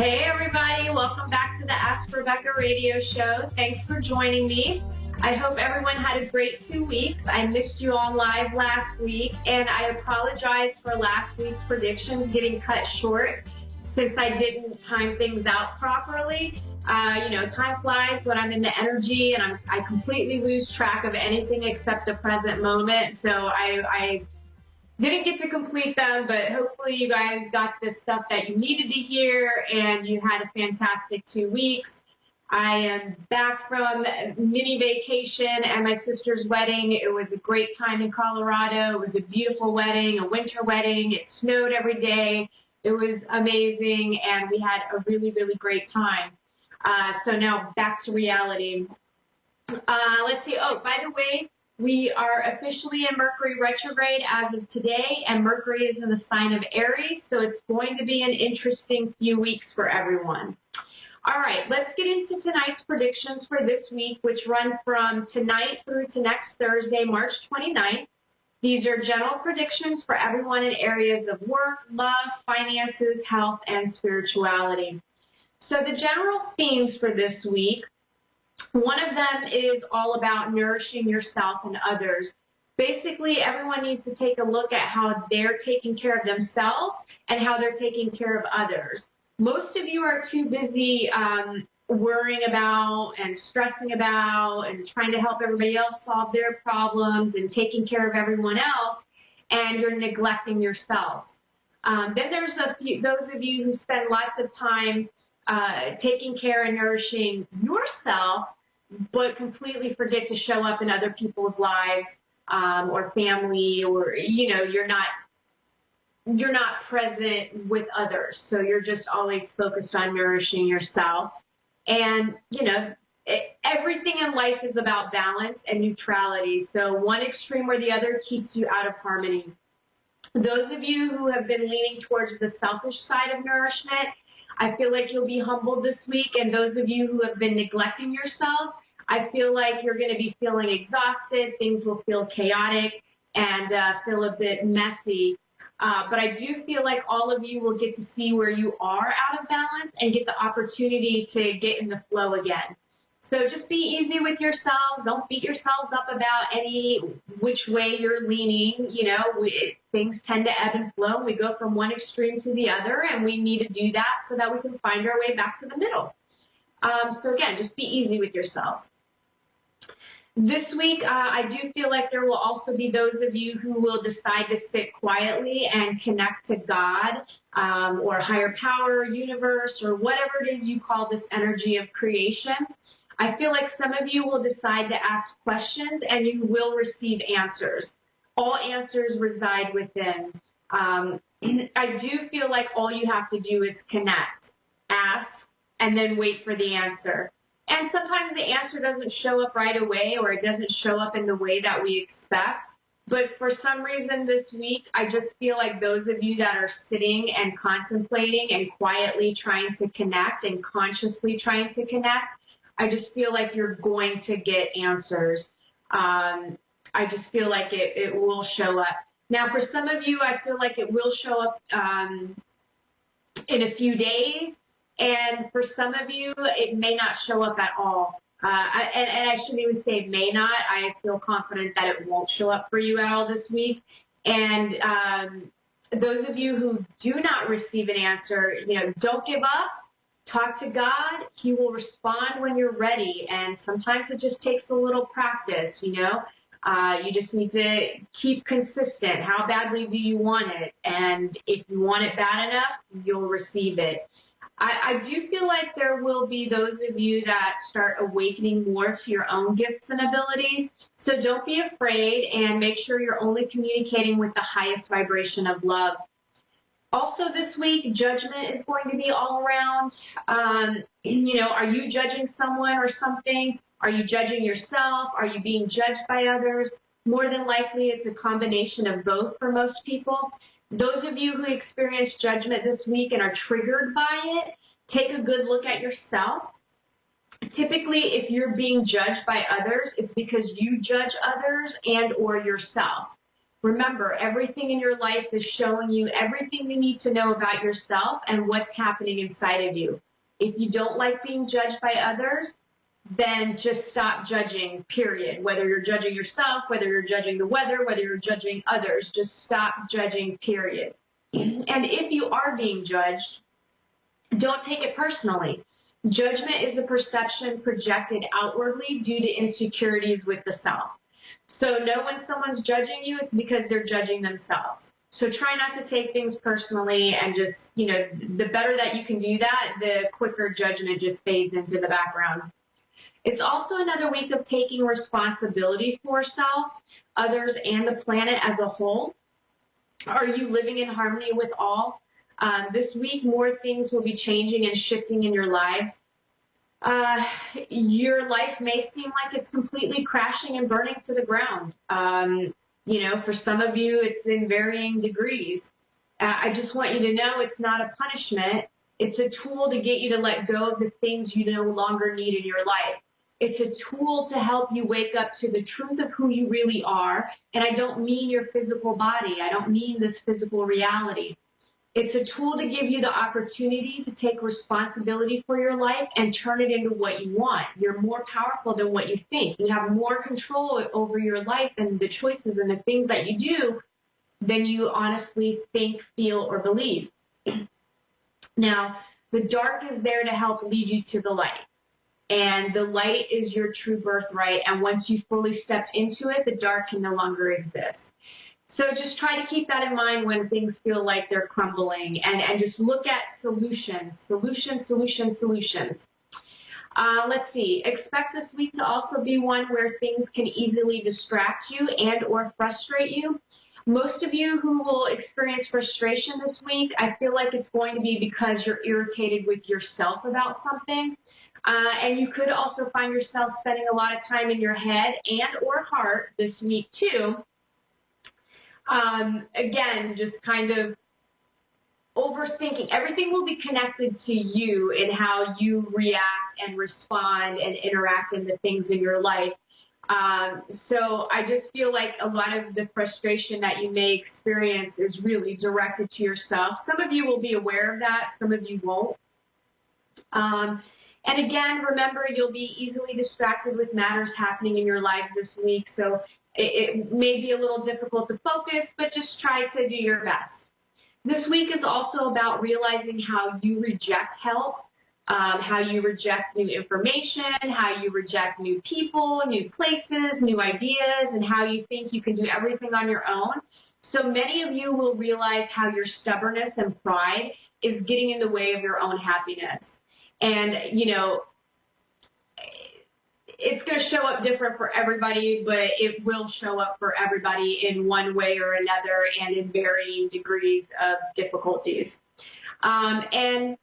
Hey everybody, welcome back to the Ask Rebecca radio show. Thanks for joining me. I hope everyone had a great 2 weeks. I missed you all live last week, and I apologize for last week's predictions getting cut short since I didn't time things out properly. Time flies when I'm in the energy, and I completely lose track of anything except the present moment. So I didn't get to complete them, but hopefully you guys got the stuff that you needed to hear and you had a fantastic 2 weeks. I am back from mini vacation and my sister's wedding. It was a great time in Colorado. It was a beautiful wedding, a winter wedding. It snowed every day. It was amazing, and we had a really, really great time. So now back to reality. Let's see. Oh, by the way, we are officially in Mercury retrograde as of today, and Mercury is in the sign of Aries, so it's going to be an interesting few weeks for everyone. All right, let's get into tonight's predictions for this week, which run from tonight through to next Thursday, March 29th. These are general predictions for everyone in areas of work, love, finances, health, and spirituality. So the general themes for this week, one of them is all about nourishing yourself and others. Basically, everyone needs to take a look at how they're taking care of themselves and how they're taking care of others. Most of you are too busy worrying about and stressing about and trying to help everybody else solve their problems and taking care of everyone else, and you're neglecting yourselves. Then there's those of you who spend lots of time taking care and nourishing yourself, but completely forget to show up in other people's lives or family, or you're not present with others. So you're just always focused on nourishing yourself. And everything in life is about balance and neutrality. So one extreme or the other keeps you out of harmony. Those of you who have been leaning towards the selfish side of nourishment, I feel like you'll be humbled this week. And those of you who have been neglecting yourselves, I feel like you're going to be feeling exhausted. Things will feel chaotic and feel a bit messy. But I do feel like all of you will get to see where you are out of balance and get the opportunity to get in the flow again. So just be easy with yourselves. Don't beat yourselves up about any which way you're leaning. Things tend to ebb and flow. We go from one extreme to the other, and we need to do that so that we can find our way back to the middle. So again, just be easy with yourselves. This week, I do feel like there will also be those of you who will decide to sit quietly and connect to God or higher power, universe, or whatever it is you call this energy of creation. I feel like some of you will decide to ask questions and you will receive answers. All answers reside within. I do feel like all you have to do is connect, ask, and then wait for the answer. And sometimes the answer doesn't show up right away, or it doesn't show up in the way that we expect. But for some reason this week, I just feel like those of you that are sitting and contemplating and quietly trying to connect and consciously trying to connect, I just feel like you're going to get answers. I just feel like it will show up. Now, for some of you, I feel like it will show up in a few days. And for some of you, it may not show up at all. And I shouldn't even say may not. I feel confident that it won't show up for you at all this week. And those of you who do not receive an answer, don't give up. Talk to God. He will respond when you're ready. And sometimes it just takes a little practice, you just need to keep consistent. How badly do you want it? And if you want it bad enough, you'll receive it. I do feel like there will be those of you that start awakening more to your own gifts and abilities. So don't be afraid, and make sure you're only communicating with the highest vibration of love. Also this week, judgment is going to be all around. Are you judging someone or something? Are you judging yourself? Are you being judged by others? More than likely, it's a combination of both for most people. Those of you who experience judgment this week and are triggered by it, take a good look at yourself. Typically, if you're being judged by others, it's because you judge others and or yourself. Remember, everything in your life is showing you everything you need to know about yourself and what's happening inside of you. If you don't like being judged by others, then just stop judging, period. Whether you're judging yourself, whether you're judging the weather, whether you're judging others, just stop judging, period. And if you are being judged, don't take it personally. Judgment is a perception projected outwardly due to insecurities with the self. So know when someone's judging you, it's because they're judging themselves. So try not to take things personally, and just, the better that you can do that, the quicker judgment just fades into the background. It's also another week of taking responsibility for self, others, and the planet as a whole. Are you living in harmony with all? This week, more things will be changing and shifting in your lives. Your life may seem like it's completely crashing and burning to the ground. For some of you, it's in varying degrees. I just want you to know it's not a punishment. It's a tool to get you to let go of the things you no longer need in your life. It's a tool to help you wake up to the truth of who you really are. And I don't mean your physical body. I don't mean this physical reality. It's a tool to give you the opportunity to take responsibility for your life and turn it into what you want. You're more powerful than what you think. You have more control over your life and the choices and the things that you do than you honestly think, feel, or believe. Now, the dark is there to help lead you to the light. And the light is your true birthright. And once you fully stepped into it, the dark can no longer exist. So just try to keep that in mind when things feel like they're crumbling, and just look at solutions. Let's see. Expect this week to also be one where things can easily distract you and or frustrate you. Most of you who will experience frustration this week, I feel like it's going to be because you're irritated with yourself about something. And you could also find yourself spending a lot of time in your head and or heart this week too. Again, just kind of overthinking. Everything will be connected to you and how you react and respond and interact in the things in your life. So I just feel like a lot of the frustration that you may experience is really directed to yourself. Some of you will be aware of that, some of you won't. And again, remember, you'll be easily distracted with matters happening in your lives this week. So it may be a little difficult to focus, but just try to do your best. This week is also about realizing how you reject help, how you reject new information, how you reject new people, new places, new ideas, and how you think you can do everything on your own. So many of you will realize how your stubbornness and pride is getting in the way of your own happiness. And, it's going to show up different for everybody, but it will show up for everybody in one way or another and in varying degrees of difficulties. And,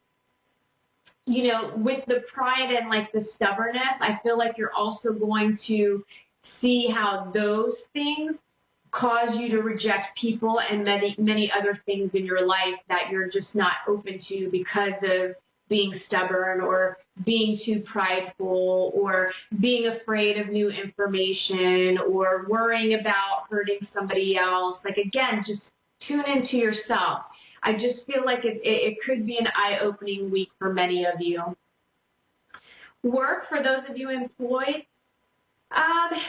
with the pride and like the stubbornness, I feel like you're also going to see how those things cause you to reject people and many other things in your life that you're just not open to because of being stubborn or being too prideful or being afraid of new information or worrying about hurting somebody else. Like, again, just tune into yourself. I just feel like it could be an eye-opening week for many of you. Work, for those of you employed,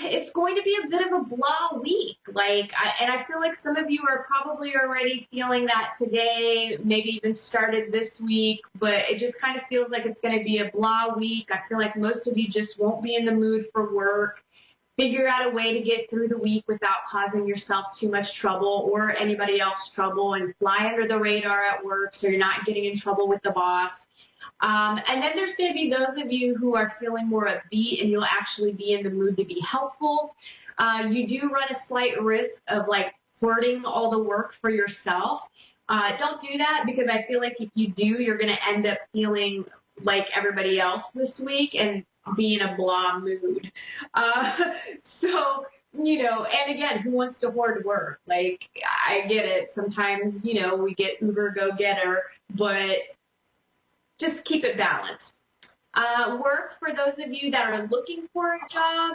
it's going to be a bit of a blah week. And I feel like some of you are probably already feeling that today, maybe even started this week, but it just kind of feels like it's going to be a blah week. I feel like most of you just won't be in the mood for work. Figure out a way to get through the week without causing yourself too much trouble or anybody else trouble, and fly under the radar at work so you're not getting in trouble with the boss. And then there's going to be those of you who are feeling more upbeat and you'll actually be in the mood to be helpful. You do run a slight risk of like hoarding all the work for yourself. Don't do that, because I feel like if you do, you're going to end up feeling like everybody else this week and be in a blah mood. And again, who wants to hoard work? Like, I get it. Sometimes, we get Uber go-getter, but just keep it balanced. Work, for those of you that are looking for a job,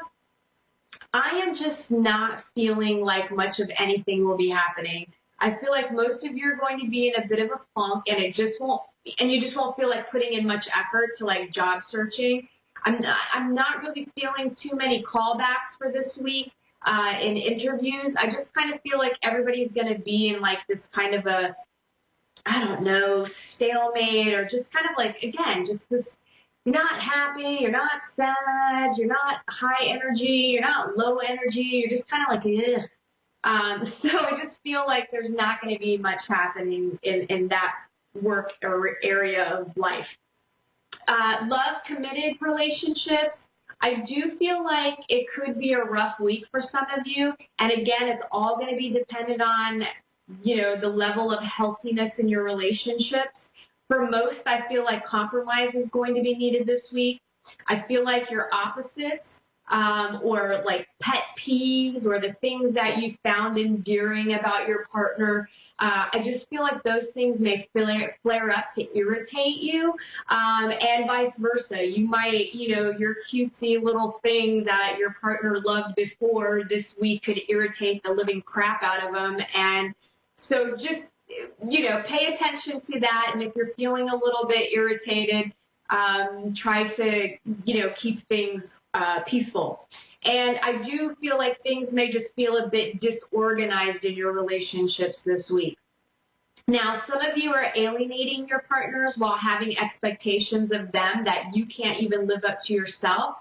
I am just not feeling like much of anything will be happening. I feel like most of you are going to be in a bit of a funk, and you just won't feel like putting in much effort to like job searching. I'm not really feeling too many callbacks for this week in interviews. I just kind of feel like everybody's going to be in like this kind of a, I don't know, stalemate, or just kind of like, again, just this, you're not happy, you're not sad, you're not high energy, you're not low energy, you're just kind of like, ugh. So I just feel like there's not going to be much happening in that work or area of life. Love, committed relationships. I do feel like it could be a rough week for some of you. And again, it's all going to be dependent on, the level of healthiness in your relationships. For most, I feel like compromise is going to be needed this week. I feel like your opposites, or like pet peeves, or the things that you found endearing about your partner, I just feel like those things may flare up to irritate you, and vice versa. You might, your cutesy little thing that your partner loved before this week could irritate the living crap out of them. And so just, pay attention to that. And if you're feeling a little bit irritated, try to, keep things peaceful. And I do feel like things may just feel a bit disorganized in your relationships this week. Now, some of you are alienating your partners while having expectations of them that you can't even live up to yourself.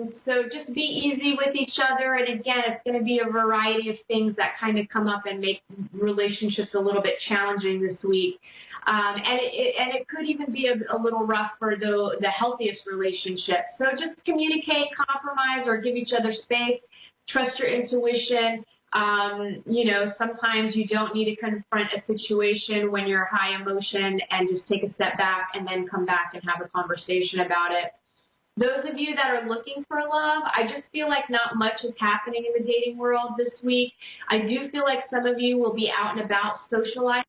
So just be easy with each other. And again, it's going to be a variety of things that kind of come up and make relationships a little bit challenging this week. And it could even be a little rough for the healthiest relationships. So just communicate, compromise, or give each other space. Trust your intuition. Sometimes you don't need to confront a situation when you're high emotion, and just take a step back and then come back and have a conversation about it. Those of you that are looking for love, I just feel like not much is happening in the dating world this week. I do feel like some of you will be out and about socializing.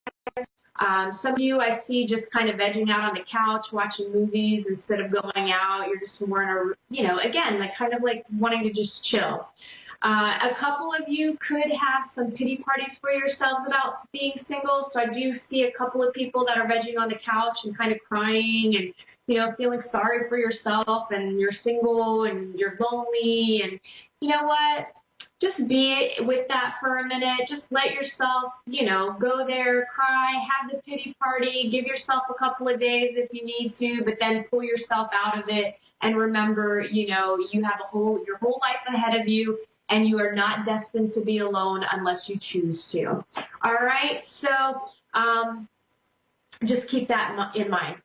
Some of you I see just kind of vegging out on the couch, watching movies instead of going out. You're just more in a, again, like kind of like wanting to just chill. A couple of you could have some pity parties for yourselves about being single. So I do see a couple of people that are vegging on the couch and kind of crying and, feeling sorry for yourself, and you're single and you're lonely. And you know what? Just be with that for a minute. Just let yourself, go there, cry, have the pity party, give yourself a couple of days if you need to, but then pull yourself out of it. And remember, you have your whole life ahead of you, and you are not destined to be alone unless you choose to. All right. So just keep that in mind.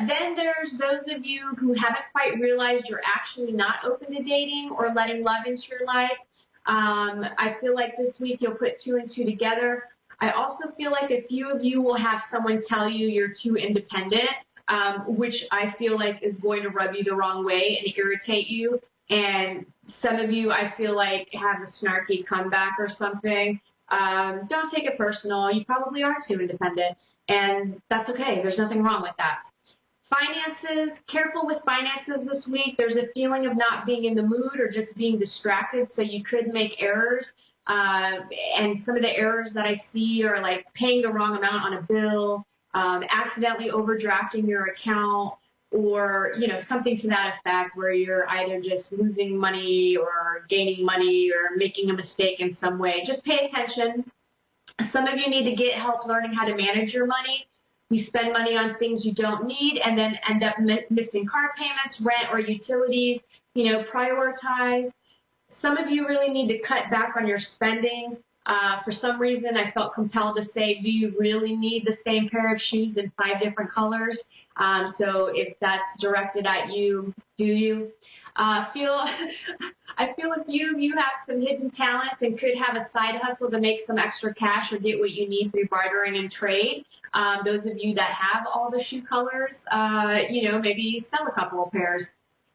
Then there's those of you who haven't quite realized you're actually not open to dating or letting love into your life. I feel like this week you'll put two and two together. I also feel like a few of you will have someone tell you you're too independent, which I feel like is going to rub you the wrong way and irritate you. And some of you, I feel like, have a snarky comeback or something. Don't take it personal. You probably are too independent, and that's okay. There's nothing wrong with that. Finances, careful with finances this week. There's a feeling of not being in the mood or just being distracted, so you could make errors. And some of the errors that I see are like paying the wrong amount on a bill, accidentally overdrafting your account, or something to that effect, where you're either just losing money or gaining money or making a mistake in some way. Just pay attention. Some of you need to get help learning how to manage your money. You spend money on things you don't need and then end up missing car payments, rent, or utilities. Prioritize. Some of you really need to cut back on your spending. For some reason, I felt compelled to say, do you really need the same pair of shoes in 5 different colors? So if that's directed at you, do you? I feel like you have some hidden talents and could have a side hustle to make some extra cash or get what you need through bartering and trade. Those of you that have all the shoe colors, maybe sell a couple of pairs.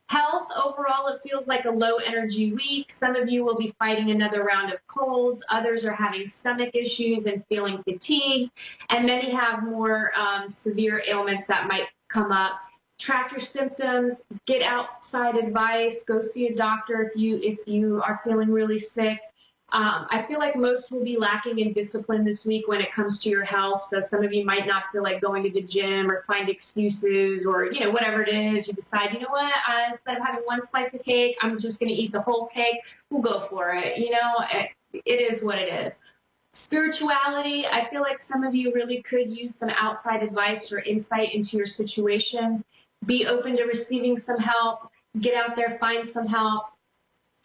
Health, overall, it feels like a low energy week. Some of you will be fighting another round of colds. Others are having stomach issues and feeling fatigued. And many have more severe ailments that might come up. track your symptoms, get outside advice, go see a doctor if you are feeling really sick. I feel like most will be lacking in discipline this week when it comes to your health. So some of you might not feel like going to the gym or find excuses or, whatever it is. You decide, you know what, instead of having one slice of cake, I'm just going to eat the whole cake. We'll go for it. It is what it is. Spirituality, I feel like some of you really could use some outside advice or insight into your situations. Be open to receiving some help. Get out there, find some help.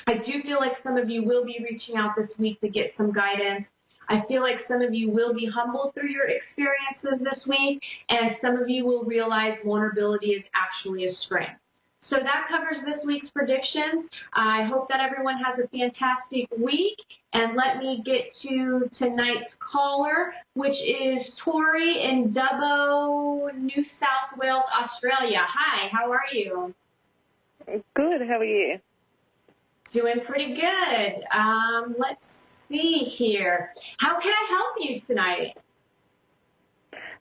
I do feel like some of you will be reaching out this week to get some guidance. I feel like some of you will be humbled through your experiences this week, and some of you will realize vulnerability is actually a strength. So that covers this week's predictions. I hope that everyone has a fantastic week. And let me get to tonight's caller, which is Tori in Dubbo, New South Wales, Australia. Hi, how are you? Good, how are you? Doing pretty good. Let's see here. How can I help you tonight?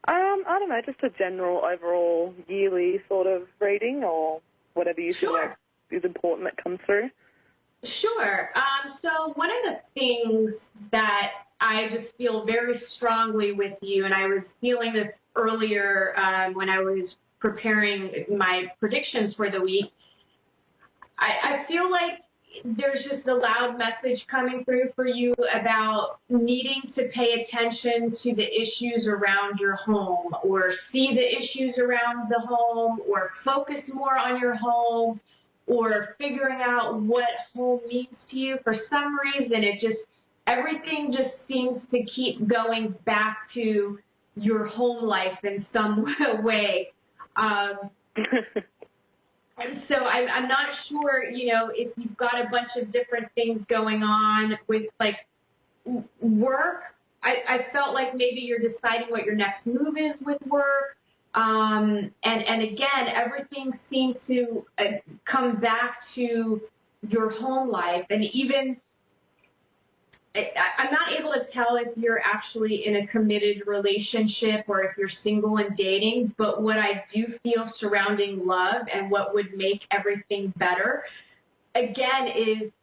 I don't know, just a general overall yearly sort of reading or whatever you feel like is important that comes through. Sure. So one of the things that I just feel very strongly with you, and I was feeling this earlier when I was preparing my predictions for the week, I feel like there's just a loud message coming through for you about needing to pay attention to the issues around your home, or see the issues around the home, or focus more on your home, or figuring out what home means to you. For some reason, everything just seems to keep going back to your home life in some way. So I'm not sure, if you've got a bunch of different things going on with like work. I felt like maybe you're deciding what your next move is with work. And again, everything seemed to come back to your home life. And even I'm not able to tell if you're actually in a committed relationship or if you're single and dating, but what I do feel surrounding love and what would make everything better, again, is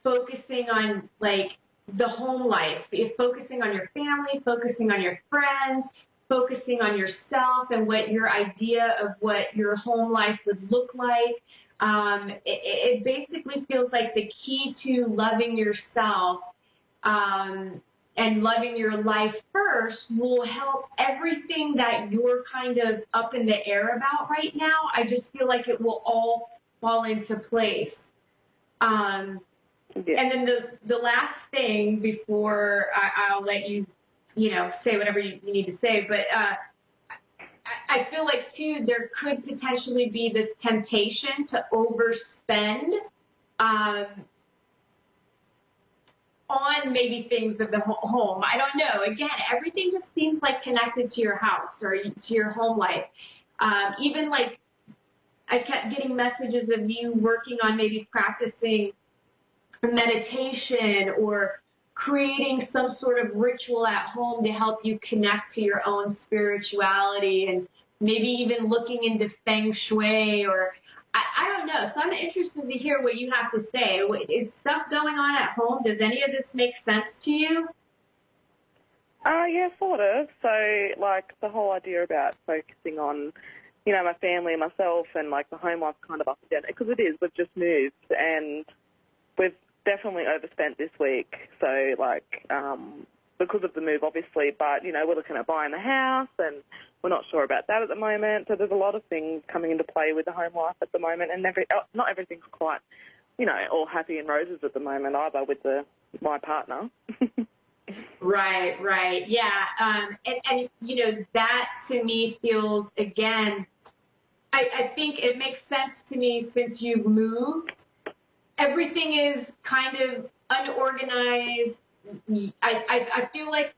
focusing on like the home life, focusing on your family, focusing on your friends, focusing on yourself and what your idea of what your home life would look like. It basically feels like the key to loving yourself and loving your life first will help everything that you're kind of up in the air about right now. I just feel like it will all fall into place. And then the last thing before I'll let you, say whatever you need to say, but I feel like too, there could potentially be this temptation to overspend on maybe things of the home. I don't know. Again, everything just seems like connected to your house or to your home life. Even like I kept getting messages of you working on maybe practicing meditation or creating some sort of ritual at home to help you connect to your own spirituality, and maybe even looking into feng shui, or I don't know. So I'm interested to hear what you have to say. Is stuff going on at home? Does any of this make sense to you? Yeah, sort of. So, like, the whole idea about focusing on, my family and myself, and, like, the home life's kind of up and down. Because it is. We've just moved, and we've definitely overspent this week. So, like, because of the move, obviously, but, we're looking at buying the house, and we're not sure about that at the moment. So there's a lot of things coming into play with the home life at the moment, and not everything's quite, all happy and roses at the moment either with my partner. Right. Yeah. And that to me feels, again, I think it makes sense to me since you've moved. Everything is kind of unorganized. I feel like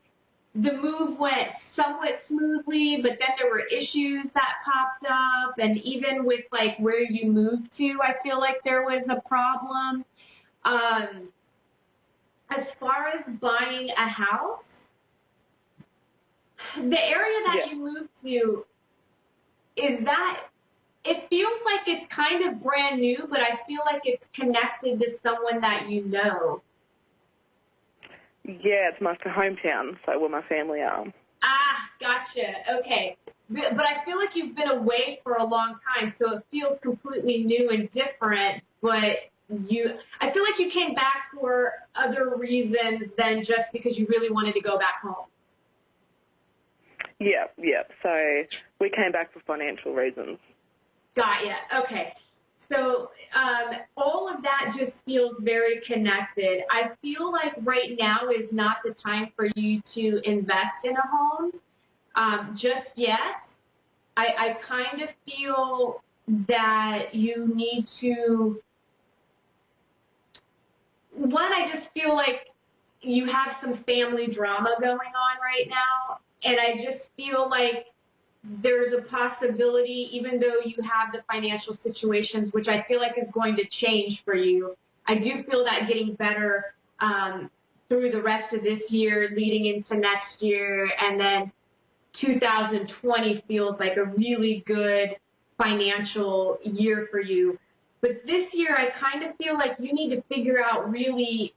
the move went somewhat smoothly, but then there were issues that popped up. And even with like where you moved to, I feel like there was a problem. As far as buying a house, the area that you moved to, is that It feels like it's kind of brand new, but I feel like it's connected to someone that you know. Yeah, it's my hometown, so where my family are. Ah, gotcha. Okay. But I feel like you've been away for a long time, so it feels completely new and different, but I feel like you came back for other reasons than just because you really wanted to go back home. Yeah, yeah. So we came back for financial reasons. Got ya. Okay. So all of that just feels very connected. I feel like right now is not the time for you to invest in a home just yet. I kind of feel that you need to, one, I just feel like you have some family drama going on right now. And I just feel like there's a possibility, even though you have the financial situations, which I feel like is going to change for you, I do feel that getting better through the rest of this year, leading into next year, and then 2020 feels like a really good financial year for you. But this year, I kind of feel like you need to figure out really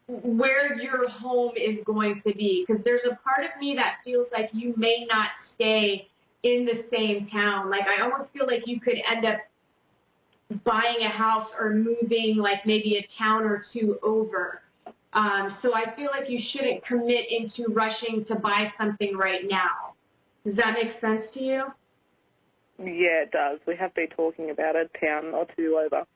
where your home is going to be, because there's a part of me that feels like you may not stay in the same town. Like I almost feel like you could end up buying a house or moving like maybe a town or two over. So I feel like you shouldn't commit into rushing to buy something right now. Does that make sense to you? Yeah, it does. We have been talking about a town or two over.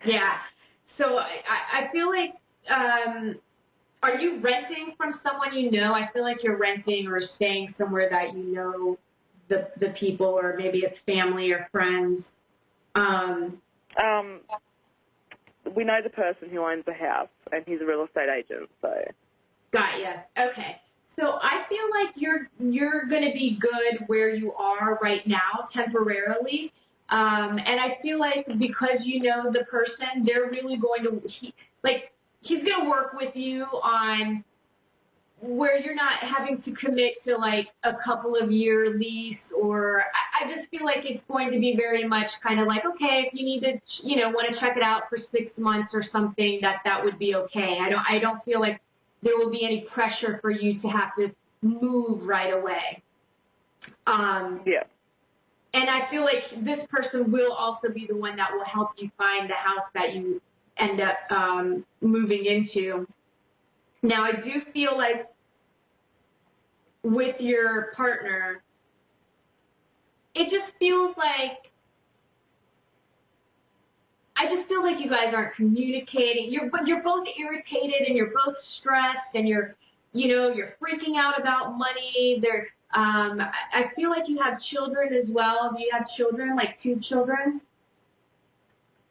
Yeah. So I feel like, are you renting from someone you know? I feel like you're renting or staying somewhere that you know the people, or maybe it's family or friends. We know the person who owns the house, and he's a real estate agent. So. Got ya. Okay. So I feel like you're going to be good where you are right now temporarily. And I feel like because you know the person, they're really going to, he's going to work with you on where you're not having to commit to like a couple of year lease, or I just feel like it's going to be very much kind of like, okay, if you need to, want to check it out for 6 months or something, that would be okay. I don't feel like there will be any pressure for you to have to move right away. Yeah. And I feel like this person will also be the one that will help you find the house that you end up moving into. Now, I do feel like with your partner, it just feels like, I just feel like you guys aren't communicating. You're both irritated and you're both stressed, and you're freaking out about money. I feel like you have children as well. Do you have children, like 2 children?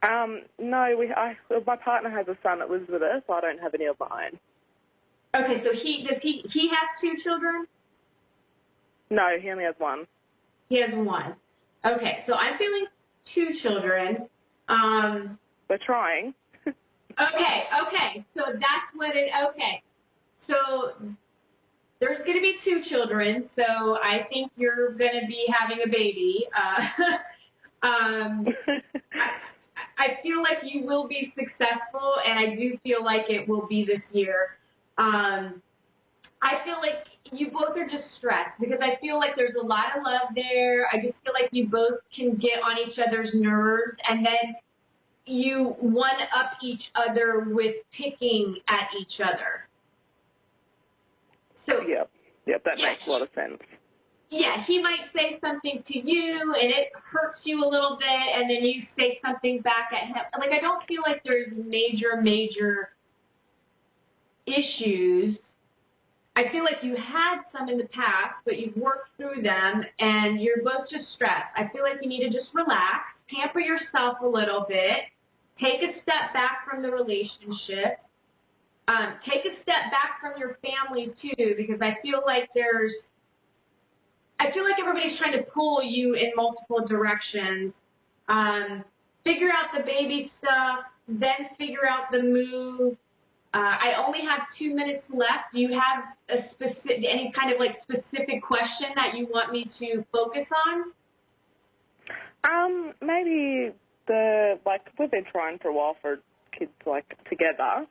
No, my partner has a son that lives with us. I don't have any of my own. Okay, so he has 2 children? No, he only has one. He has 1. Okay, so I'm feeling 2 children. We're trying. Okay, so that's okay. So there's going to be 2 children, so I think you're going to be having a baby. I feel like you will be successful, and I do feel like it will be this year. I feel like you both are just stressed, because I feel like there's a lot of love there. I just feel like you both can get on each other's nerves, and then you one-up each other with picking at each other. So Yep, that makes a lot of sense. Yeah, he might say something to you and it hurts you a little bit, and then you say something back at him. Like, I don't feel like there's major issues. I feel like you had some in the past, but you've worked through them and you're both just stressed. I feel like you need to just relax, pamper yourself a little bit, take a step back from the relationship, take a step back from your family too, because I feel like everybody's trying to pull you in multiple directions. Figure out the baby stuff, then figure out the move. I only have 2 minutes left. Do you have any kind of like specific question that you want me to focus on? Maybe we've been trying for a while for kids, together.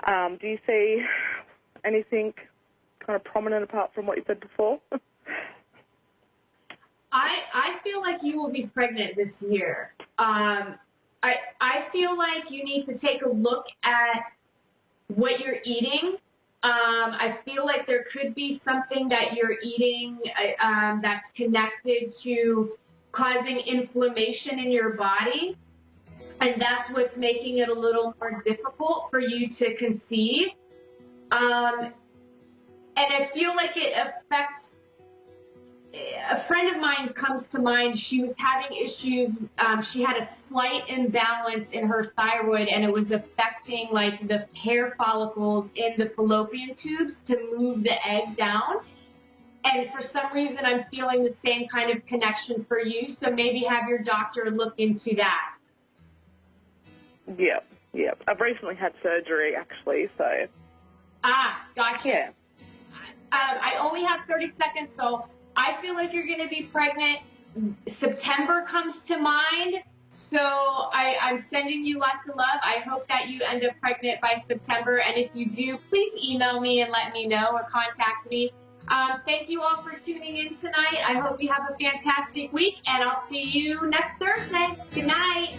Do you see anything kind of prominent apart from what you said before? I feel like you will be pregnant this year. I feel like you need to take a look at what you're eating. I feel like there could be something that you're eating that's connected to causing inflammation in your body. And that's what's making it a little more difficult for you to conceive. And I feel like it affects. A friend of mine comes to mind. She was having issues. She had a slight imbalance in her thyroid, and it was affecting like the hair follicles in the fallopian tubes to move the egg down. And for some reason, I'm feeling the same kind of connection for you. So maybe have your doctor look into that. Yep. I've recently had surgery, actually, so. Gotcha. Yeah. I only have 30 seconds, so I feel like you're going to be pregnant. September comes to mind, so I'm sending you lots of love. I hope that you end up pregnant by September, and if you do, please email me and let me know or contact me. Thank you all for tuning in tonight. I hope you have a fantastic week, and I'll see you next Thursday. Good night.